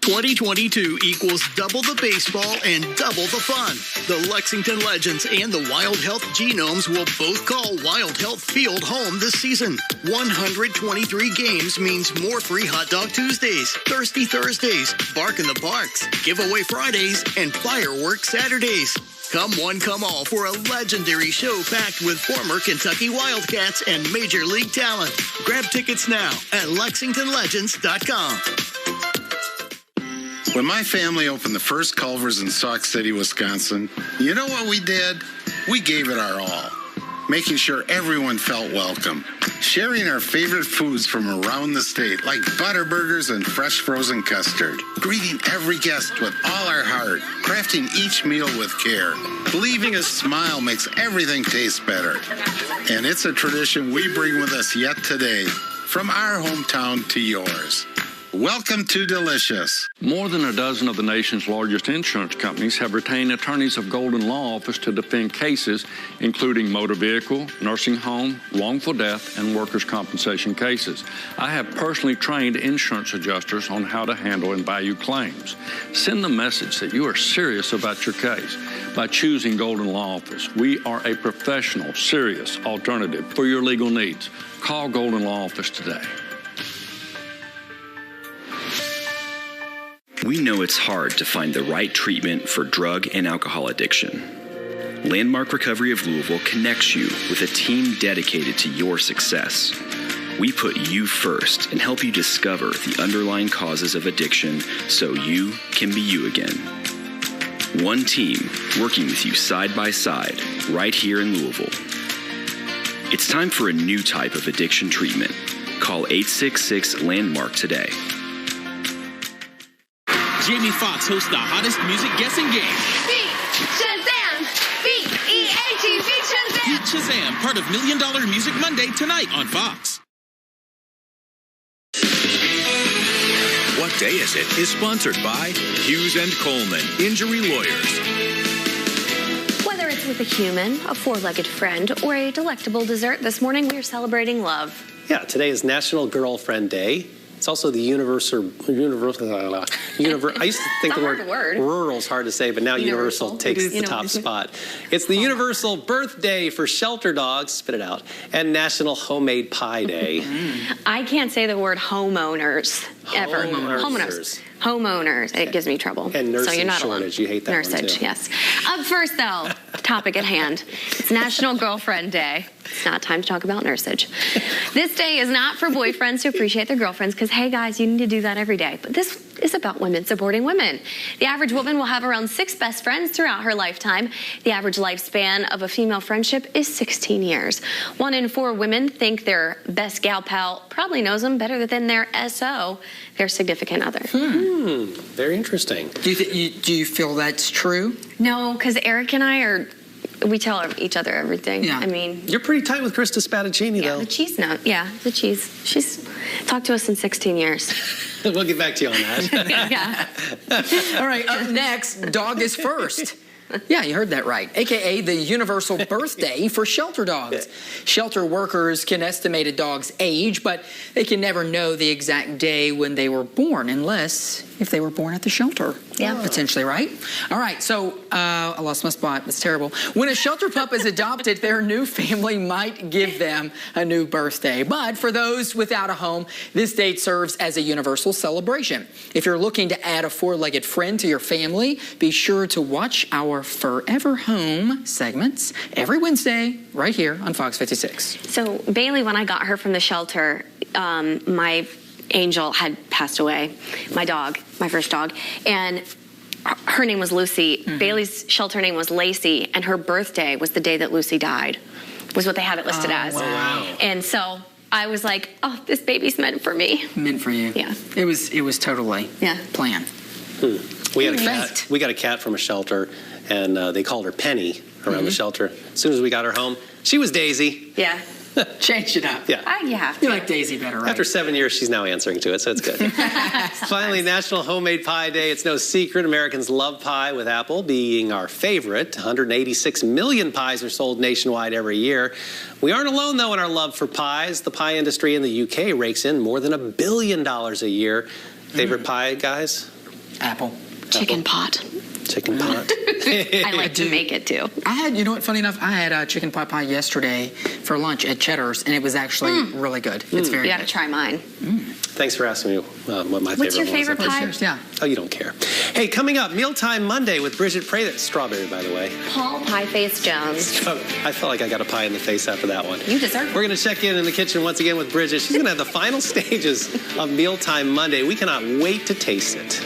2022 equals double the baseball and double the fun. The Lexington Legends and the Wild Health Genomes will both call Wild Health Field home this season. 123 games means more free Hot Dog Tuesdays, Thirsty Thursdays, Bark in the Parks, Giveaway Fridays, and Fireworks Saturdays. Come one, come all for a legendary show packed with former Kentucky Wildcats and Major League talent. Grab tickets now at LexingtonLegends.com. When my family opened the first Culver's in Sauk City, Wisconsin, you know what we did? We gave it our all, making sure everyone felt welcome, sharing our favorite foods from around the state, like Butterburgers and fresh frozen custard, greeting every guest with all our heart, crafting each meal with care, believing a smile makes everything taste better. And it's a tradition we bring with us yet today, from our hometown to yours. Welcome to Delicious. More than a dozen of the nation's largest insurance companies have retained attorneys of Golden Law Office to defend cases including motor vehicle, nursing home, wrongful death, and workers' compensation cases. I have personally trained insurance adjusters on how to handle and value claims. Send the message that you are serious about your case. By choosing Golden Law Office, we are a professional, serious alternative for your legal needs. Call Golden Law Office today. We know it's hard to find the right treatment for drug and alcohol addiction. Landmark Recovery of Louisville connects you with a team dedicated to your success. We put you first and help you discover the underlying causes of addiction so you can be you again. One team working with you side by side right here in Louisville. It's time for a new type of addiction treatment. Call 866-LANDMARK today. Jamie Foxx hosts the hottest music guessing game. Beat Shazam! B-E-A-T, Beat Shazam! Beat Shazam, part of $1 Million Music Monday tonight on Fox. What Day Is It is sponsored by Hughes & Coleman, Injury Lawyers. Whether it's with a human, a four-legged friend, or a delectable dessert, this morning we are celebrating love. Yeah, today is National Girlfriend Day. It's also the universal. I used to think the word rural is hard to say, but now universal takes the top spot. It's the Universal Birthday for Shelter Dogs, spit it out, and National Homemade Pie Day. I can't say the word homeowners ever. Homeowners. It gives me trouble. And nursing so you're not shortage. Alone. You hate that one Nursage, too. yes. Up first, though, topic at hand. It's National Girlfriend Day. It's not time to talk about nursage. This day is not for boyfriends to appreciate their girlfriends because, hey, guys, you need to do that every day. But this is about women supporting women. The average woman will have around 6 best friends throughout her lifetime. The average lifespan of a female friendship is 16 years. 1 in 4 women think their best gal pal probably knows them better than their SO, their significant other. Very interesting. Do you feel that's true? No, because Eric and I we tell each other everything. Yeah. I mean, you're pretty tight with Krista Spadaccini, though. The cheese note. Yeah, the cheese. She's talked to us in 16 years. We'll get back to you on that. Yeah. All right, up next, dog is first. Yeah, you heard that right. AKA the Universal Birthday for shelter dogs. Shelter workers can estimate a dog's age, but they can never know the exact day when they were born, unless if they were born at the shelter. Yeah. Potentially, right? All right, so I lost my spot. That's terrible. When a shelter pup is adopted, their new family might give them a new birthday. But for those without a home, this date serves as a universal celebration. If you're looking to add a 4-legged friend to your family, be sure to watch our Forever Home segments every Wednesday right here on Fox 56. So Bailey, when I got her from the shelter, my Angel had passed away, my dog, my first dog, and her name was Lucy. Bailey's shelter name was Lacey, and her birthday was the day that Lucy died, was what they have it listed as. Wow. And so I was like, oh, this baby's meant for me. Meant for you. Yeah. It was totally planned. We had a cat. We got a cat from a shelter, and they called her Penny around the shelter. As soon as we got her home, she was Daisy. Yeah. Change it up. Yeah. You have to. You like Daisy better, right? After 7 years, she's now answering to it, so it's good. Finally, National Homemade Pie Day. It's no secret Americans love pie, with Apple being our favorite. 186 million pies are sold nationwide every year. We aren't alone, though, in our love for pies. The pie industry in the UK rakes in more than $1 billion a year. Favorite pie, guys? Apple. Chicken pot. Chicken pot. I like to make it too. I had, you know what, funny enough, I had a chicken pot pie yesterday for lunch at Cheddar's, and it was actually really good. It's very You got to good. try mine. Thanks for asking me what my What's your favorite was. pie? Yeah. Oh, you don't care. Hey, coming up, Mealtime Monday with Bridget Pray. That's strawberry, by the way. Paul Pie Face Jones. I felt like I got a pie in the face after that one. You deserve it. We're going to check in the kitchen once again with Bridget. She's going to have the final stages of Mealtime Monday. We cannot wait to taste it.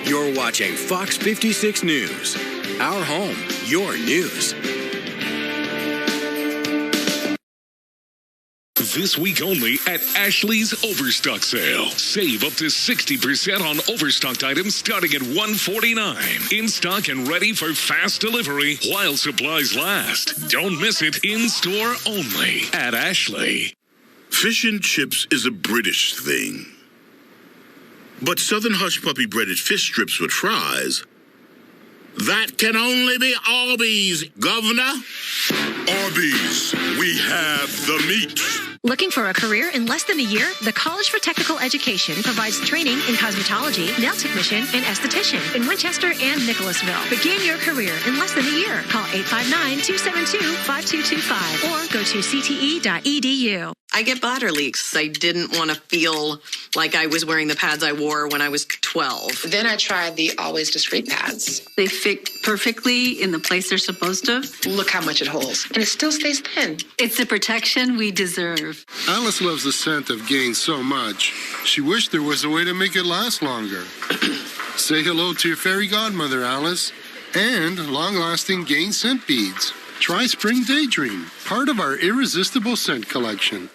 You're watching Fox 56 News. Our home, your news. This week only at Ashley's Overstock Sale. Save up to 60% on overstocked items starting at $149. In stock and ready for fast delivery while supplies last. Don't miss it, in store only at Ashley. Fish and chips is a British thing. But Southern Hush Puppy breaded fish strips with fries, that can only be Arby's, Governor. Arby's, we have the meat. Looking for a career in less than a year? The College for Technical Education provides training in cosmetology, nail technician, and esthetician in Winchester and Nicholasville. Begin your career in less than a year. Call 859-272-5225 or go to cte.edu. I get bladder leaks. I didn't want to feel like I was wearing the pads I wore when I was 12. Then I tried the Always Discreet pads. They fit perfectly in the place they're supposed to. Look how much it holds. And it still stays thin. It's the protection we deserve. Alice loves the scent of Gain so much, she wished there was a way to make it last longer. Say hello to your fairy godmother, Alice, and long-lasting Gain scent beads. Try Spring Daydream, part of our irresistible scent collection.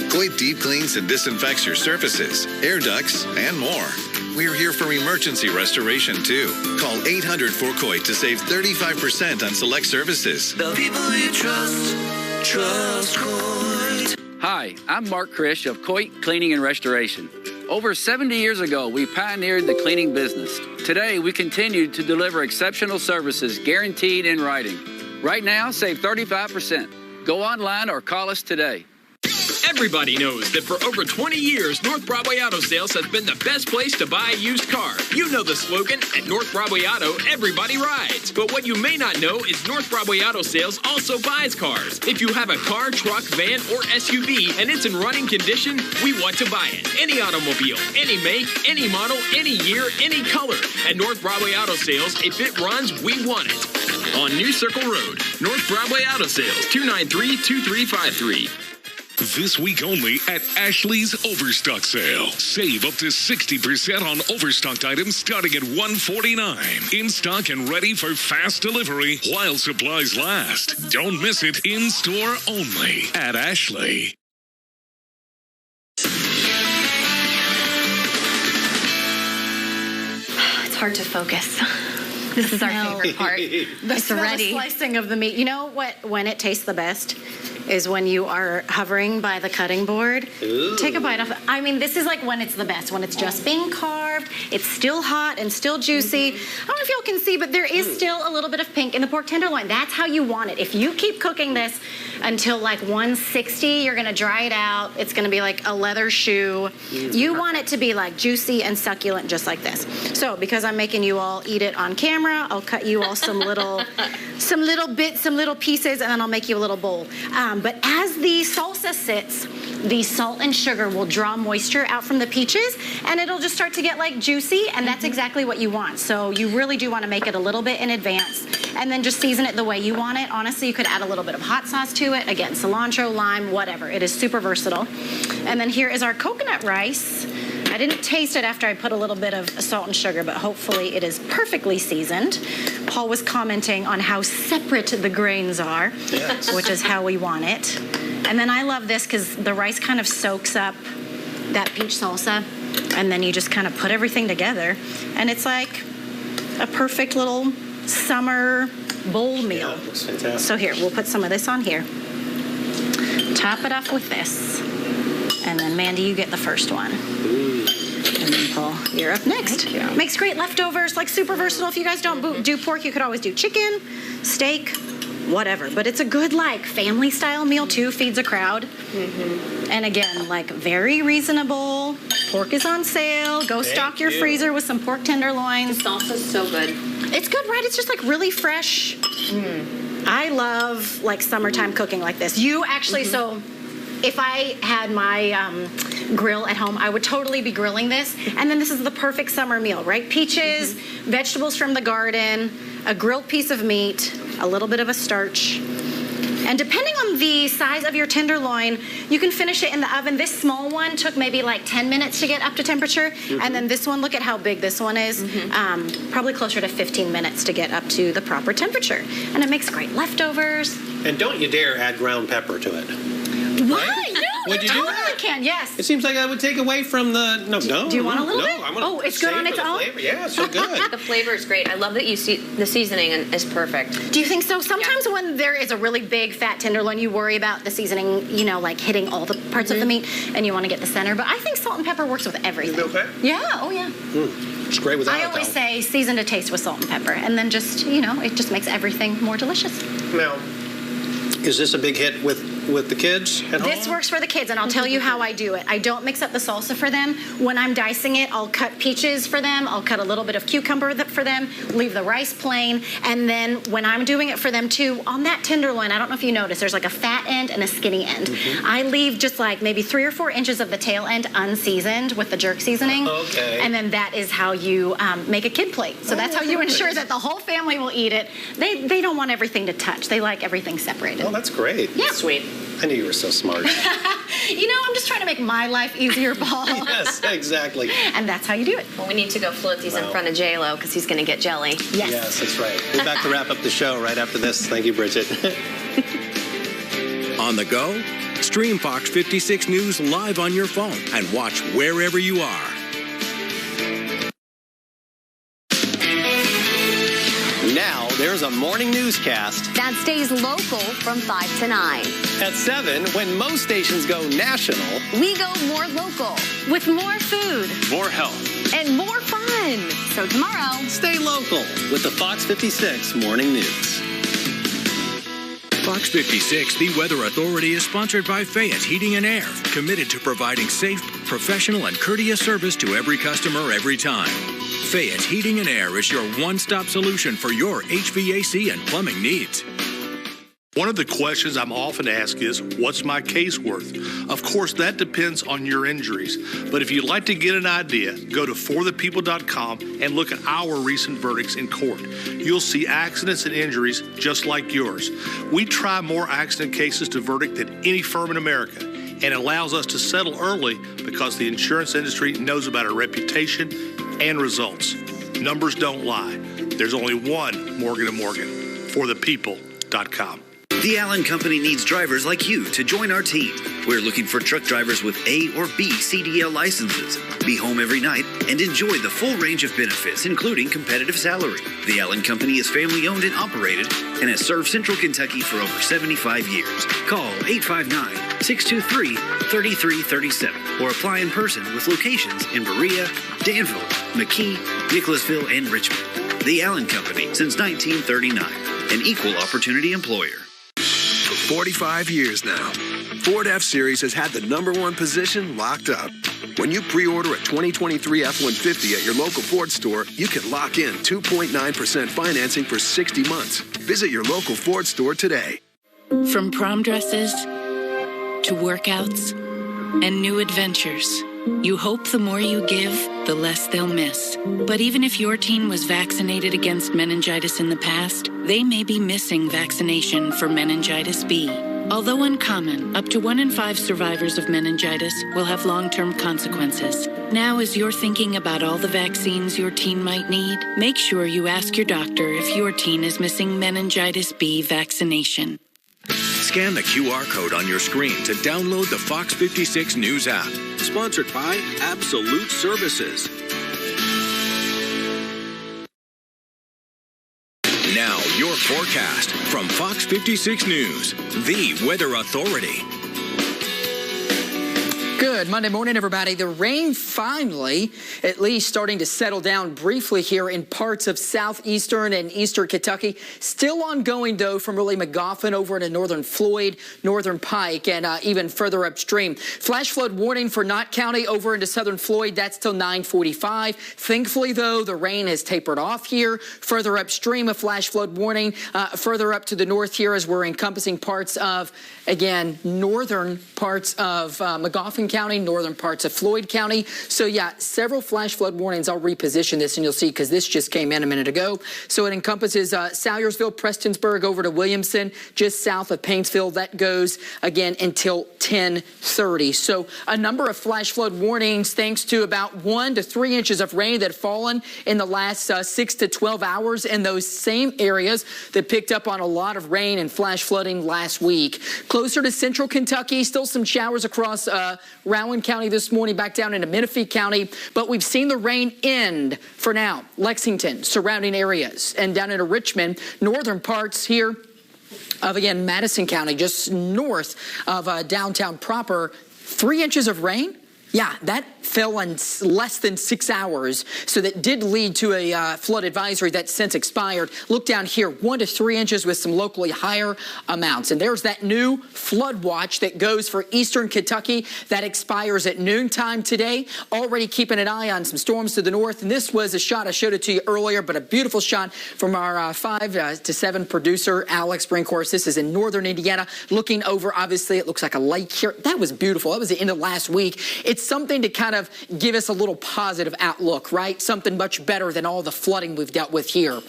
Coit deep cleans and disinfects your surfaces, air ducts, and more. We're here for emergency restoration, too. Call 800-4COIT to save 35% on select services. The people you trust Coit. Hi, I'm Mark Krish of Coit Cleaning and Restoration. Over 70 years ago, we pioneered the cleaning business. Today, we continue to deliver exceptional services guaranteed in writing. Right now, save 35%. Go online or call us today. Everybody knows that for over 20 years, North Broadway Auto Sales has been the best place to buy a used car. You know the slogan, at North Broadway Auto, everybody rides. But what you may not know is North Broadway Auto Sales also buys cars. If you have a car, truck, van, or SUV and it's in running condition, we want to buy it. Any automobile, any make, any model, any year, any color. At North Broadway Auto Sales, if it runs, we want it. On New Circle Road, North Broadway Auto Sales, 293-2353. This week only at Ashley's Overstock Sale. Save up to 60% on overstocked items starting at $149. In stock and ready for fast delivery while supplies last. Don't miss it, in store only at Ashley. It's hard to focus. This is our favorite part. The It's ready. slicing of the meat. You know what? When it tastes the best is when you are hovering by the cutting board. Ooh. Take a bite off. I mean, this is like when it's the best. When it's just being carved, it's still hot and still juicy. I don't know if y'all can see, but there is still a little bit of pink in the pork tenderloin. That's how you want it. If you keep cooking this until like 160, you're gonna dry it out. It's gonna be like a leather shoe. You want it to be like juicy and succulent, just like this. So because I'm making you all eat it on camera, I'll cut you all some little bits, some little pieces, and then I'll make you a little bowl. But as the salsa sits, the salt and sugar will draw moisture out from the peaches, and it'll just start to get like juicy, and that's exactly what you want. So you really do want to make it a little bit in advance, and then just season it the way you want it. Honestly, you could add a little bit of hot sauce to it. Again, cilantro, lime, whatever. It is super versatile. And then here is our coconut rice. I didn't taste it after I put a little bit of salt and sugar, but hopefully it is perfectly seasoned. Paul was commenting on how separate the grains are, which is how we want it. And then I love this because the rice kind of soaks up that peach salsa, and then you just kind of put everything together, and it's like a perfect little summer bowl meal. Yeah, looks fantastic. So here, we'll put some of this on here. Top it off with this. And then Mandy, you get the first one. And then Paul, you're up next. Makes great leftovers, like super versatile. If you guys don't do pork, you could always do chicken, steak, whatever. But it's a good like family style meal too, feeds a crowd. And again, like very reasonable. Pork is on sale. Go stock your freezer with some pork tenderloins. The salsa's so good. It's good, right? It's just like really fresh. I love like summertime cooking like this. You actually, so if I had my grill at home, I would totally be grilling this. And then this is the perfect summer meal, right? Peaches, vegetables from the garden, a grilled piece of meat, a little bit of a starch. And depending on the size of your tenderloin, you can finish it in the oven. This small one took maybe like 10 minutes to get up to temperature. And then this one, look at how big this one is. Probably closer to 15 minutes to get up to the proper temperature. And it makes great leftovers. And don't you dare add ground pepper to it. Why? No, Would you you do totally can. Yes. It seems like that would take away from the... No. Do you want a little no, bit? I want Oh, it's good on its own? flavor. Yeah, it's so good. The flavor is great. I love that you see the seasoning is perfect. Do you think so? Sometimes when there is a really big fat tenderloin, you worry about the seasoning, you know, like hitting all the parts of the meat, and you want to get the center. But I think salt and pepper works with everything. Okay. Yeah. Oh, yeah. It's great without I it, always though. say season to taste with salt and pepper, and then just, you know, it just makes everything more delicious. Now, is this a big hit with the kids at home? This works for the kids, and I'll tell you how I do it. I don't mix up the salsa for them. When I'm dicing it, I'll cut peaches for them. I'll cut a little bit of cucumber for them, leave the rice plain, and then when I'm doing it for them too, on that tenderloin, I don't know if you noticed, there's like a fat end and a skinny end. I leave just like maybe 3 or 4 inches of the tail end unseasoned with the jerk seasoning. Okay. And then that is how you make a kid plate. So that's how you ensure that the whole family will eat it. They don't want everything to touch. They like everything separated. Oh, that's great. Yeah. Sweet. I knew you were so smart. You know, I'm just trying to make my life easier, Paul. Yes, exactly. And that's how you do it. Well, we need to go float these in front of J-Lo because he's going to get jelly. Yes, that's right. We're back to wrap up the show right after this. Thank you, Bridget. On the go? Stream Fox 56 News live on your phone and watch wherever you are. Now, there's a morning newscast That stays local from 5 to 9. at 7 when most stations go national. We go more local with more food, More health. and more fun. So tomorrow, Stay local with the Fox 56 Morning News. Fox 56, the Weather Authority, is sponsored by Fayette Heating and Air, committed to providing safe, professional, and courteous service to every customer every time. Fayette Heating and Air is your one-stop solution for your HVAC and plumbing needs. One of the questions I'm often asked is, what's my case worth? Of course, that depends on your injuries. But if you'd like to get an idea, go to forthepeople.com and look at our recent verdicts in court. You'll see accidents and injuries just like yours. We try more accident cases to verdict than any firm in America, and it allows us to settle early because the insurance industry knows about our reputation and results. Numbers don't lie. There's only one Morgan & Morgan. forthepeople.com. The Allen Company needs drivers like you to join our team. We're looking for truck drivers with A or B CDL licenses. Be home every night and enjoy the full range of benefits, including competitive salary. The Allen Company is family-owned and operated and has served Central Kentucky for over 75 years. Call 859-623-3337 or apply in person with locations in Berea, Danville, McKee, Nicholasville, and Richmond. The Allen Company since 1939, an equal opportunity employer. For 45 years now, Ford F-Series has had the #1 position locked up. When you pre-order a 2023 F-150 at your local Ford store, you can lock in 2.9% financing for 60 months. Visit your local Ford store today. From prom dresses to workouts and new adventures, you hope the more you give, the less they'll miss. But even if your teen was vaccinated against meningitis in the past, they may be missing vaccination for meningitis B. Although uncommon, up to 1 in 5 survivors of meningitis will have long-term consequences. Now, as you're thinking about all the vaccines your teen might need, make sure you ask your doctor if your teen is missing meningitis B vaccination. Scan the QR code on your screen to download the Fox 56 News app. Sponsored by Absolute Services. Now, your forecast from Fox 56 News, the Weather Authority. Good Monday morning, everybody. The rain finally, at least, starting to settle down briefly here in parts of southeastern and eastern Kentucky. Still ongoing, though, from really McGoffin over into northern Floyd, northern Pike, and even further upstream. Flash flood warning for Knott County over into southern Floyd. That's till 9:45. Thankfully, though, the rain has tapered off here. Further upstream, a flash flood warning. Further up to the north here, as we're encompassing parts of, again, northern parts of McGoffin County, northern parts of Floyd County. So, yeah, several flash flood warnings. I'll reposition this, and you'll see, because this just came in a minute ago. So it encompasses Salyersville, Prestonsburg, over to Williamson, just south of Painesville. That goes, again, until 10:30. So a number of flash flood warnings, thanks to about 1 to 3 inches of rain that have fallen in the last 6 to 12 hours in those same areas that picked up on a lot of rain and flash flooding last week. Closer to central Kentucky, still some showers across Rowan County this morning, back down into Menifee County, but we've seen the rain end for now. Lexington, surrounding areas, and down into Richmond, northern parts here of, again, Madison County, just north of downtown proper. 3 inches of rain? Yeah, that fell in less than 6 hours. So that did lead to a flood advisory that's since expired. Look down here, 1 to 3 inches with some locally higher amounts. And there's that new flood watch that goes for eastern Kentucky that expires at noontime today. Already keeping an eye on some storms to the north. And this was a shot, I showed it to you earlier, but a beautiful shot from our 5 to 7 producer, Alex Brinkhorst. This is in northern Indiana. Looking over, obviously, it looks like a lake here. That was beautiful. That was the end of last week. It's something to kind of give us a little positive outlook, right? Something much better than all the flooding we've dealt with here.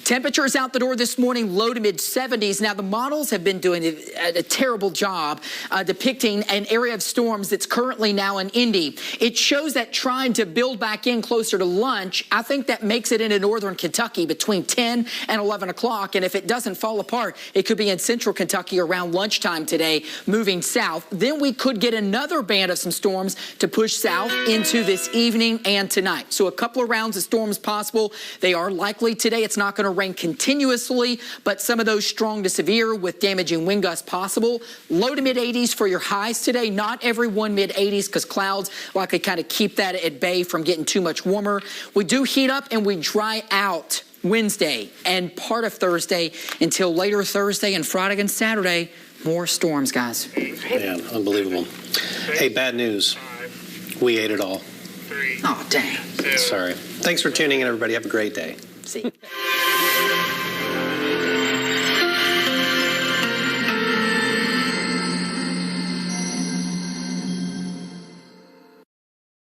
Temperatures out the door this morning, low to mid 70s. Now, the models have been doing a terrible job depicting an area of storms that's currently now in Indy. It shows that trying to build back in closer to lunch. I think that makes it into northern Kentucky between 10 and 11 o'clock. And if it doesn't fall apart, it could be in central Kentucky around lunchtime today, moving south. Then we could get another band of some storms to push south into this evening and tonight. So a couple of rounds of storms possible. They are likely today. It's not going to rain continuously, but some of those strong to severe with damaging wind gusts possible. Low to mid 80s for your highs today. Not every one mid 80s, because clouds likely kind of keep that at bay from getting too much warmer. We do heat up and we dry out Wednesday and part of Thursday until later Thursday and Friday and Saturday. More storms, guys. Man, unbelievable. Hey, bad news. We ate it all. Oh, dang. Sorry. Thanks for tuning in, everybody. Have a great day. See.